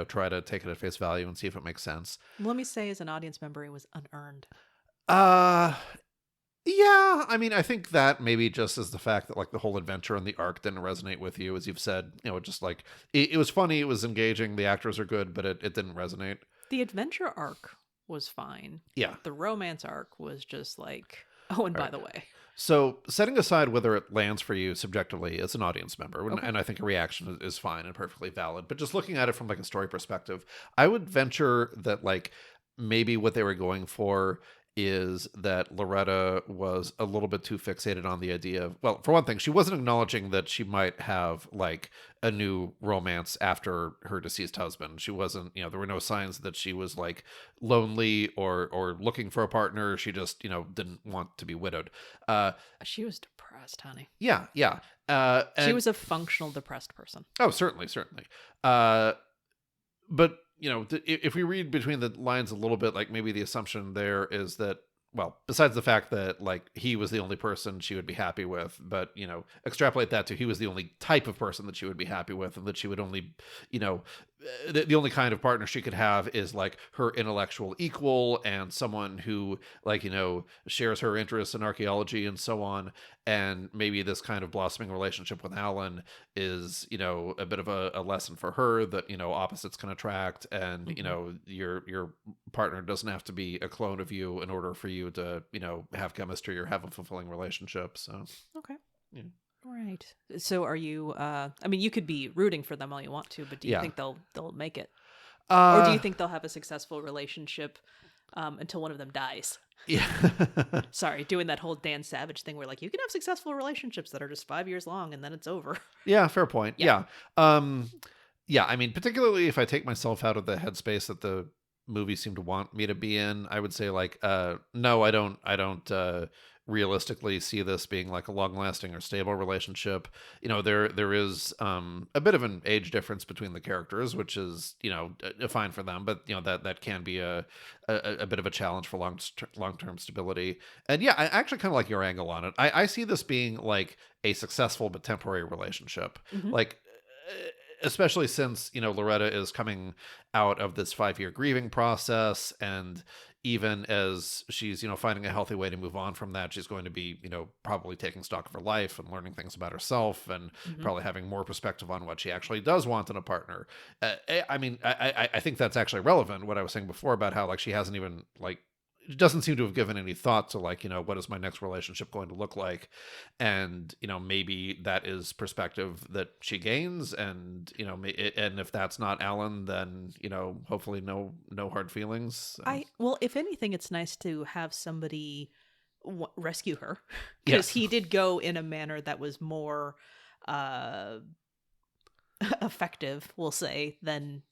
try to take it at face value and see if it makes sense. Let me say, as an audience member, it was unearned. Yeah, I mean, I think that maybe just as the fact that like the whole adventure and the arc didn't resonate with you, as you've said, just like it was funny, it was engaging, the actors are good, but it didn't resonate. The adventure arc was fine. Yeah. The romance arc was just like, oh, and by the way. So setting aside whether it lands for you subjectively as an audience member, and I think a reaction is fine and perfectly valid, but just looking at it from like a story perspective, I would venture that like maybe what they were going for is that Loretta was a little bit too fixated on the idea of, well, for one thing, she wasn't acknowledging that she might have like a new romance after her deceased husband. She wasn't, there were no signs that she was like lonely or looking for a partner. She just, didn't want to be widowed. She was depressed, honey. Yeah. She was a functional depressed person. Oh, certainly. But if we read between the lines a little bit, like maybe the assumption there is that, well, besides the fact that like he was the only person she would be happy with, but, extrapolate that to he was the only type of person that she would be happy with, and that she would only, the only kind of partner she could have is like her intellectual equal and someone who like, shares her interests in archaeology and so on. And maybe this kind of blossoming relationship with Alan is, a bit of a lesson for her that, opposites can attract, and, your partner doesn't have to be a clone of you in order for you to, have chemistry or have a fulfilling relationship. So, okay. Yeah. Right. So are you, you could be rooting for them all you want to, but do you think they'll make it? Or do you think they'll have a successful relationship until one of them dies? Yeah. Sorry, doing that whole Dan Savage thing where like you can have successful relationships that are just 5 years long and then it's over. Yeah, fair point. Yeah. Yeah, I mean, particularly if I take myself out of the headspace that the movie seemed to want me to be in, I would say like, no, I don't realistically see this being like a long-lasting or stable relationship. There is a bit of an age difference between the characters, which is fine for them, but that can be a bit of a challenge for long-term stability. And yeah, I actually kind of like your angle on it. I see this being like a successful but temporary relationship, like especially since Loretta is coming out of this 5-year grieving process, and even as she's, finding a healthy way to move on from that, she's going to be, probably taking stock of her life and learning things about herself, and probably having more perspective on what she actually does want in a partner. I think that's actually relevant, what I was saying before about how, like, she hasn't even, like, doesn't seem to have given any thought to, like, what is my next relationship going to look like? And, maybe that is perspective that she gains. And, and if that's not Alan, then, hopefully no hard feelings. Well, if anything, it's nice to have somebody rescue her, because he did go in a manner that was more effective, we'll say, than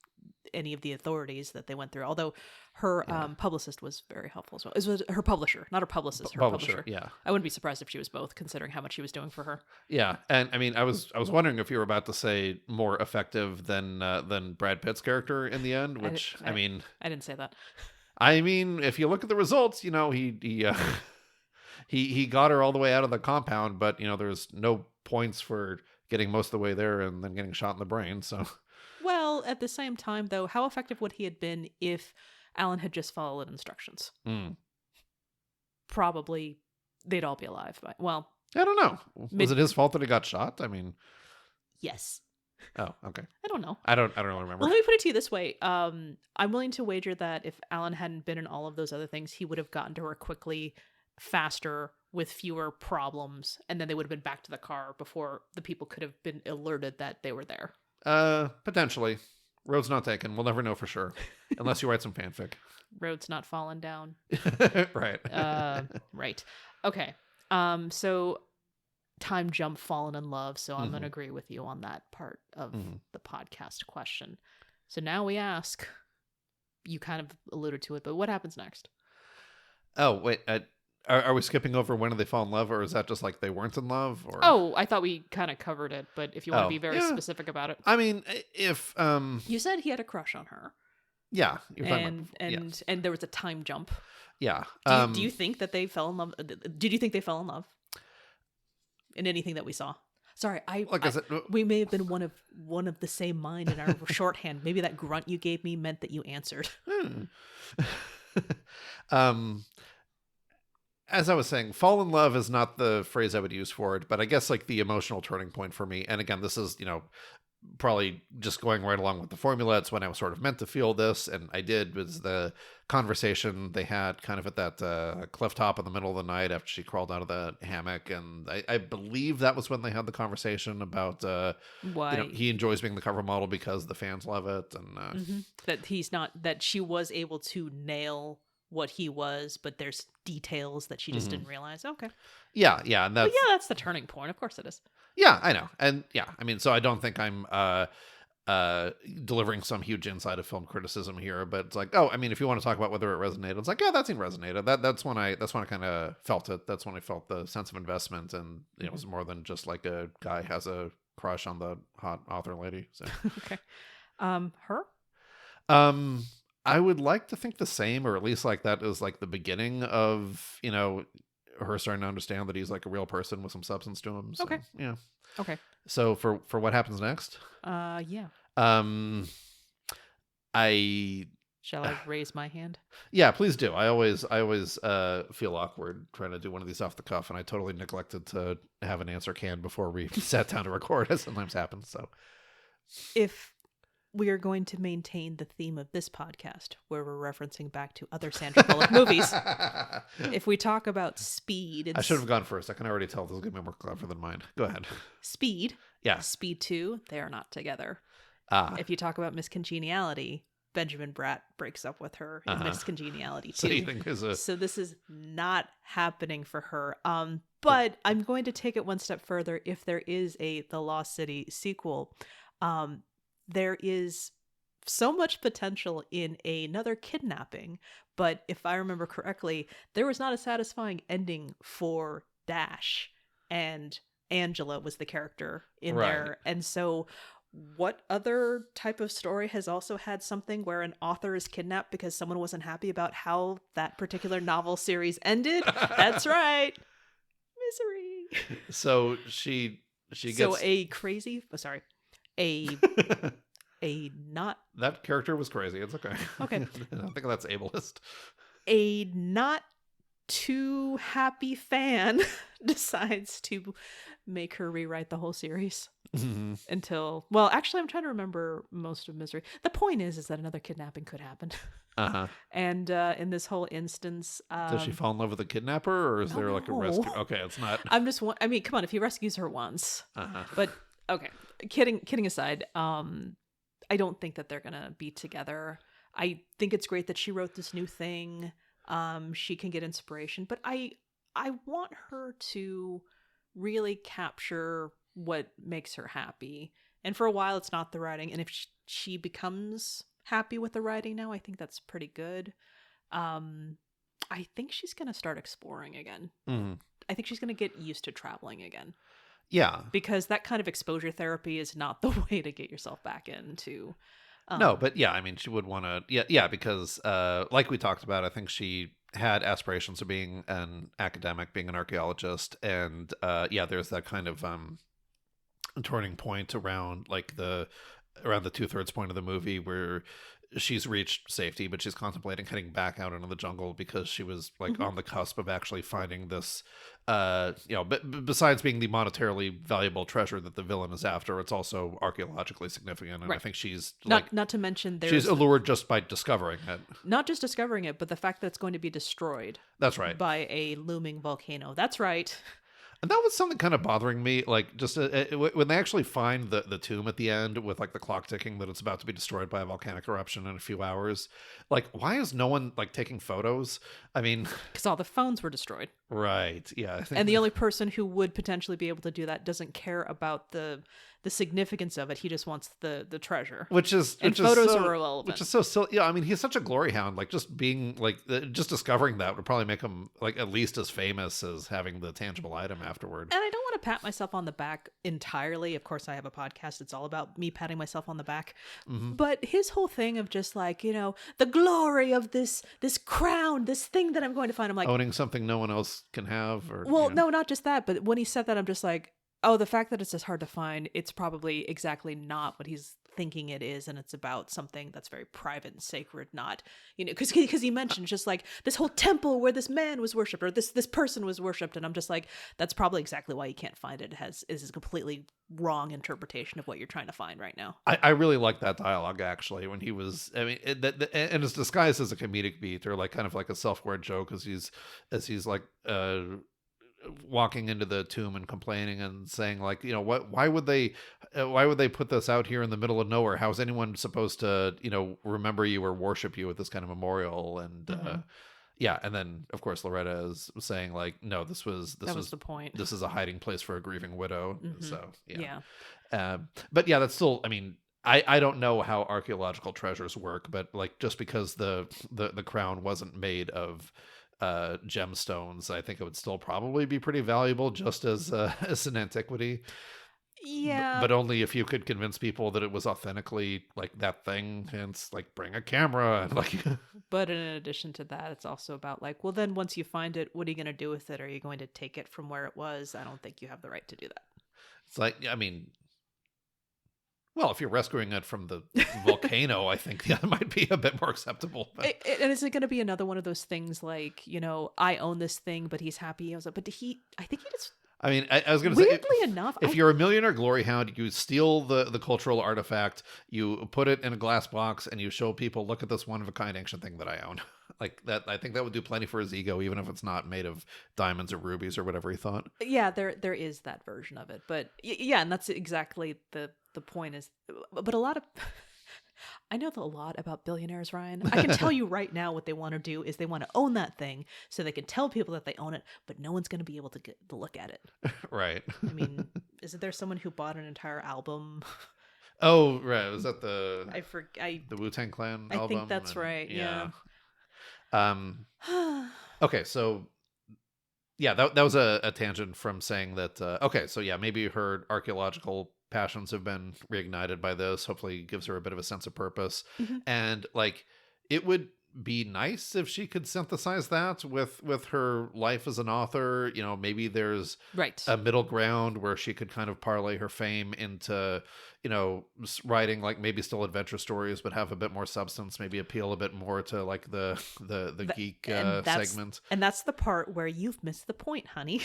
any of the authorities that they went through. Although her publicist was very helpful as well. It was her publisher, not her publicist. Her publisher. Yeah, I wouldn't be surprised if she was both, considering how much she was doing for her. Yeah, and I mean, I was wondering if you were about to say more effective than Brad Pitt's character in the end. Which I mean, I didn't say that. I mean, if you look at the results, he got her all the way out of the compound, but there's no points for getting most of the way there and then getting shot in the brain. So. Well, at the same time, though, how effective would he have been if Alan had just followed instructions. Mm. Probably they'd all be alive. Well, I don't know. Was it his fault that he got shot? I mean, yes. Oh, okay. I don't know. I don't really remember. Well, let me put it to you this way. I'm willing to wager that if Alan hadn't been in all of those other things, he would have gotten to her quickly, faster, with fewer problems, and then they would have been back to the car before the people could have been alerted that they were there. Potentially. Road's not taken. We'll never know for sure. Unless you write some fanfic. Road's not fallen down. Right. Right. Okay. So time jump, fallen in love. So I'm going to agree with you on that part of the podcast question. So now we ask, you kind of alluded to it, but what happens next? Oh, wait. Are we skipping over when did they fall in love, or is that just like they weren't in love? Or Oh, I thought we kind of covered it, but if you want to be very specific about it. I mean, if you said he had a crush on her. Yeah, and there was a time jump. Yeah. Do you think that they fell in love? Did you think they fell in love in anything that we saw? Sorry, we may have been one of the same mind in our shorthand. Maybe that grunt you gave me meant that you answered. As I was saying, fall in love is not the phrase I would use for it, but I guess like the emotional turning point for me. And again, this is, probably just going right along with the formula. It's when I was sort of meant to feel this, and I did, was the conversation they had kind of at that cliff top in the middle of the night after she crawled out of the hammock. And I believe that was when they had the conversation about why he enjoys being the cover model because the fans love it. And that she was able to nail what he was, but there's details that she just didn't realize. Okay. Yeah. And that's the turning point. Of course it is. Yeah, I know. And yeah, I mean, so I don't think I'm delivering some huge insight of film criticism here, but it's like, oh, I mean, if you want to talk about whether it resonated, it's like, yeah, that scene resonated. That's when I kind of felt it. That's when I felt the sense of investment, and it was more than just like a guy has a crush on the hot author lady. So okay. Her? I would like to think the same, or at least like that is like the beginning of, her starting to understand that he's like a real person with some substance to him. So, okay. Yeah. Okay. So for what happens next? Yeah. Shall I raise my hand? Yeah, please do. I always feel awkward trying to do one of these off the cuff, and I totally neglected to have an answer canned before we sat down to record, as sometimes happens. So if we are going to maintain the theme of this podcast, where we're referencing back to other Sandra Bullock movies. If we talk about Speed... I should have gone first. I can already tell this is going to be more clever than mine. Go ahead. Speed. Yeah. Speed 2, they are not together. If you talk about Miss Congeniality, Benjamin Bratt breaks up with her in Miss Congeniality 2. So you think So this is not happening for her. But I'm going to take it one step further. If there is The Lost City sequel... there is so much potential in another kidnapping, but if I remember correctly, there was not a satisfying ending for Dash, and Angela was the character in there. And so what other type of story has also had something where an author is kidnapped because someone wasn't happy about how that particular novel series ended? That's right. Misery. So she gets... So a not... That character was crazy. It's okay. Okay. I don't think that's ableist. A not too happy fan decides to make her rewrite the whole series until... Well, actually, I'm trying to remember most of Misery. The point is that another kidnapping could happen. And in this whole instance... Does she fall in love with the kidnapper, or is there like a rescue? Okay, it's not... I mean, come on, if he rescues her once. But... Okay, kidding aside, I don't think that they're gonna be together. I think it's great that she wrote this new thing. She can get inspiration, but I want her to really capture what makes her happy. And for a while, it's not the writing. And if she becomes happy with the writing now, I think that's pretty good. I think she's gonna start exploring again. I think she's gonna get used to traveling again. Yeah. Because that kind of exposure therapy is not the way to get yourself back into... No, but yeah, I mean, she would want to... Yeah, because like we talked about, I think she had aspirations of being an academic, being an archaeologist. And there's that kind of turning point around the 2/3 point of the movie where she's reached safety, but she's contemplating heading back out into the jungle because she was like on the cusp of actually finding this, besides being the monetarily valuable treasure that the villain is after, it's also archaeologically significant. And I think she's not to mention she's allured just by discovering it. Not just discovering it, but the fact that it's going to be destroyed. That's right. By a looming volcano. That's right. And that was something kind of bothering me, like just when they actually find the tomb at the end with like the clock ticking that it's about to be destroyed by a volcanic eruption in a few hours. Like, why is no one like taking photos? I mean, because all the phones were destroyed. Right. Yeah. I think and the only person who would potentially be able to do that doesn't care about the significance of it. He just wants the treasure, which photos are irrelevant. Which is so silly. Yeah, I mean, he's such a glory hound. Like, just being like, just discovering that would probably make him like at least as famous as having the tangible item afterward. And I don't want to pat myself on the back entirely. Of course, I have a podcast. It's all about me patting myself on the back. But his whole thing of just like, the glory of this crown, this thing that I'm going to find. I'm like, owning something no one else can have. Or no, not just that. But when he said that, I'm just like, oh, the fact that it's just hard to find, it's probably exactly not what he's thinking it is, and it's about something that's very private and sacred, not, because he mentioned just like this whole temple where this man was worshipped or this person was worshipped, and I'm just like, that's probably exactly why you can't find it. Is a completely wrong interpretation of what you're trying to find right now. I really like that dialogue actually when he was, I mean, and it's disguised as a comedic beat or like kind of like a self-aware joke as he's like walking into the tomb and complaining and saying like, why would they put this out here in the middle of nowhere? How is anyone supposed to remember you or worship you at this kind of memorial? And and then of course Loretta is saying like, no, that was the point. This is a hiding place for a grieving widow. So but yeah, that's still, I mean, I don't know how archaeological treasures work, but like just because the crown wasn't made of gemstones, I think it would still probably be pretty valuable just as an antiquity. Yeah, but only if you could convince people that it was authentically like that thing, and like bring a camera and like. But in addition to that, it's also about like, well, then once you find it, what are you going to do with it? Are you going to take it from where it was? I don't think you have the right to do that. It's like, I mean, well, if you're rescuing it from the volcano, I think that might be a bit more acceptable. And is it going to be another one of those things like, I own this thing, but he's happy? I was like, but I think he just. I mean, I was going to say, weirdly enough, if you're a millionaire glory hound, you steal the cultural artifact, you put it in a glass box, and you show people, look at this one of a kind ancient thing that I own. Like that, I think that would do plenty for his ego, even if it's not made of diamonds or rubies or whatever he thought. Yeah, there is that version of it, but yeah, and that's exactly the point is, but a lot of. I know a lot about billionaires, Ryan. I can tell you right now what they want to do is they want to own that thing so they can tell people that they own it, but no one's going to be able to get to look at it. Right. I mean, isn't there someone who bought an entire album? Oh, right. Was that the Wu-Tang Clan album? I think that's right. Yeah. Okay, so yeah, that was a tangent from saying that. Okay, so yeah, maybe her archaeological passions have been reignited by this. Hopefully gives her a bit of a sense of purpose. And like, it would be nice if she could synthesize that with her life as an author. Maybe there's a middle ground where she could kind of parlay her fame into writing like maybe still adventure stories, but have a bit more substance, maybe appeal a bit more to like the geek segment. And that's the part where you've missed the point, honey.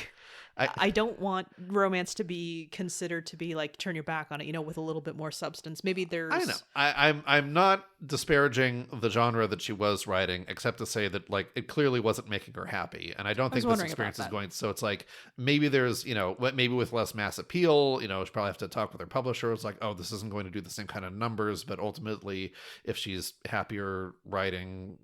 I don't want romance to be considered to be like turn your back on it, with a little bit more substance. Maybe there's. I know. I'm not disparaging the genre that she was writing, except to say that like it clearly wasn't making her happy, and I don't think this experience is going. So it's like maybe there's maybe with less mass appeal, she probably have to talk with her publisher. It's like, oh, this isn't going to do the same kind of numbers, but ultimately, if she's happier writing,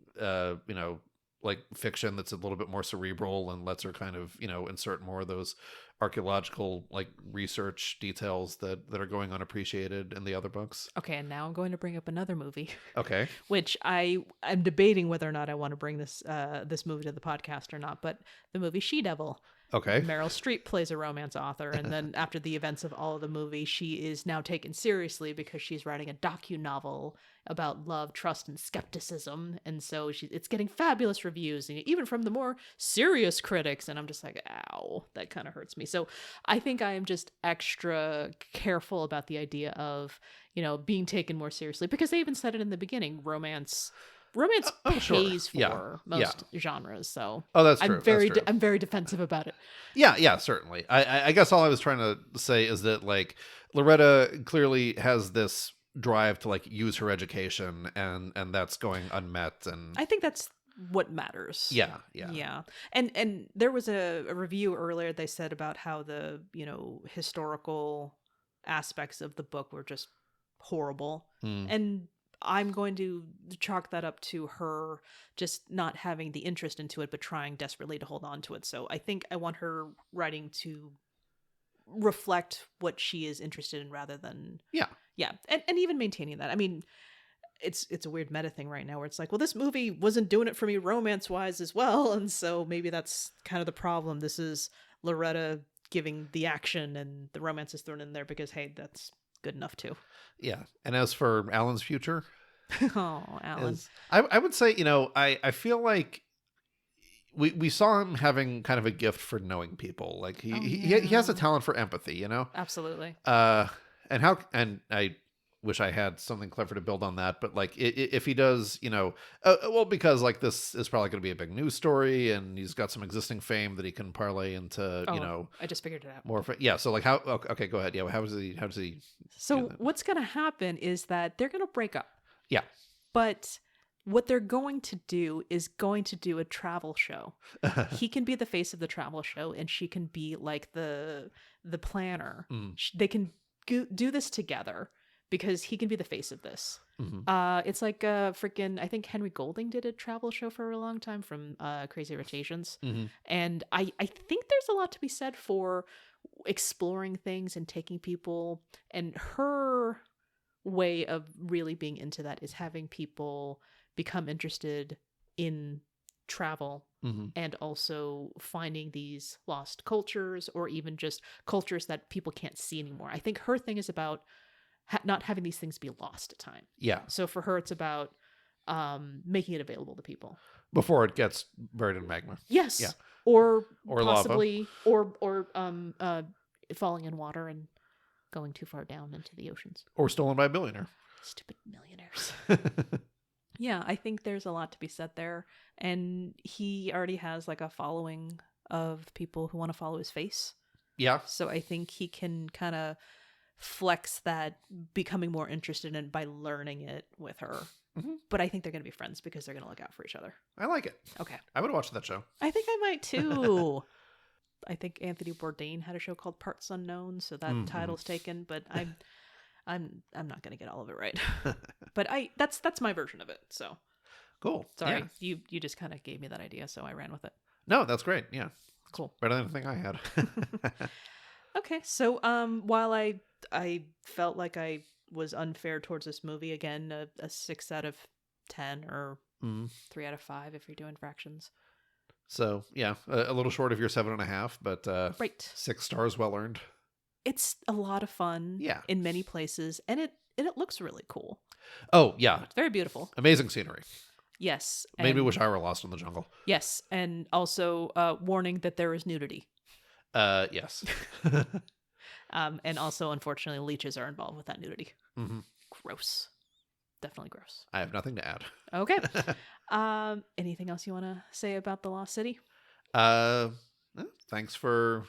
like fiction that's a little bit more cerebral and lets her kind of insert more of those archaeological like research details that are going unappreciated in the other books. Okay, and now I'm going to bring up another movie. Okay. Which I'm debating whether or not I want to bring this movie to the podcast or not, but the movie She-Devil. Okay. Meryl Streep plays a romance author, and then after the events of all of the movie, she is now taken seriously because she's writing a docu-novel about love, trust, and skepticism, and so it's getting fabulous reviews, and even from the more serious critics, and I'm just like, ow, that kind of hurts me. So I think I am just extra careful about the idea of, being taken more seriously, because they even said it in the beginning, romance pays for most genres, so that's true. I'm very defensive about it. Yeah, certainly. I guess all I was trying to say is that like Loretta clearly has this drive to like use her education, and that's going unmet, and I think that's what matters. Yeah. And there was a review earlier, they said about how the historical aspects of the book were just horrible, and I'm going to chalk that up to her just not having the interest into it, but trying desperately to hold on to it. So I think I want her writing to reflect what she is interested in rather than... Yeah. And even maintaining that. I mean, it's a weird meta thing right now where it's like, well, this movie wasn't doing it for me romance-wise as well, and so maybe that's kind of the problem. This is Loretta giving the action, and the romance is thrown in there because, hey, that's good enough too. Yeah. And as for Alan's future, oh, Alan, I would say, I feel like we saw him having kind of a gift for knowing people. Like he has a talent for empathy, Absolutely. And I wish I had something clever to build on that, but like if he does, well, because like this is probably going to be a big news story, and he's got some existing fame that he can parlay into, I just figured it out. More. So like how? Okay, go ahead. Yeah, how does he? So what's going to happen is that they're going to break up. Yeah. But what they're going to do is going to do a travel show. He can be the face of the travel show, and she can be like the planner. They can do this together, because he can be the face of this. It's like freaking, I think Henry Golding did a travel show for a long time from Crazy Rotations. And I think there's a lot to be said for exploring things and taking people, and her way of really being into that is having people become interested in travel, and also finding these lost cultures, or even just cultures that people can't see anymore. I think her thing is about not having these things be lost at time. Yeah. So for her, it's about making it available to people before it gets buried in magma. Yes. Yeah. Or possibly lava. or falling in water and going too far down into the oceans. Or stolen by a billionaire. Stupid millionaires. Yeah, I think there's a lot to be said there. And he already has like a following of people who want to follow his face. Yeah. So I think he can kind of flex that, becoming more interested in it by learning it with her. But I think they're going to be friends because they're going to look out for each other. I like it. Okay. I would watch that show. I think I might too. I think Anthony Bourdain had a show called Parts Unknown, so that title's taken, but I'm not going to get all of it right. But that's my version of it. So cool. Sorry, yeah. You just kind of gave me that idea, so I ran with it. No, that's great. Yeah. Cool. Better than anything I had. Okay, so while I felt like I was unfair towards this movie, again, a 6 out of 10 or 3 out of 5 if you're doing fractions. So yeah, a little short of your 7.5, but right. 6 stars well earned. It's a lot of fun. Yeah. In many places, and it looks really cool. Oh yeah, it's very beautiful. Amazing scenery. Yes. Made me wish I were lost in the jungle. Yes, and also warning that there is nudity. Yes. And also, unfortunately, leeches are involved with that nudity. Gross. Definitely gross. I have nothing to add. Okay. Anything else you want to say about The Lost City? Thanks for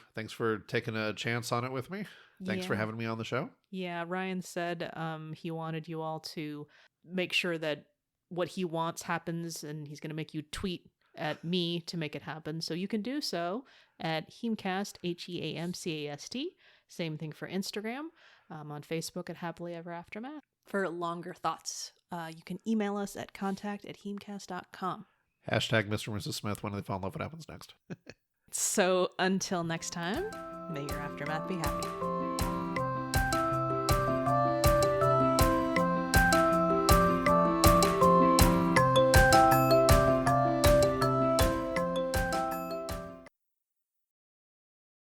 taking a chance on it with me. Thanks for having me on the show. Yeah, Ryan said he wanted you all to make sure that what he wants happens, and he's going to make you tweet at me to make it happen. So you can do so at HEAMCast, HEAMCAST. Same thing for Instagram. On Facebook at Happily Ever Aftermath. For longer thoughts, you can email us at contact@heamcast.com. Hashtag Mr. and Mrs. Smith. When they fall in love, what happens next? So until next time, may your aftermath be happy.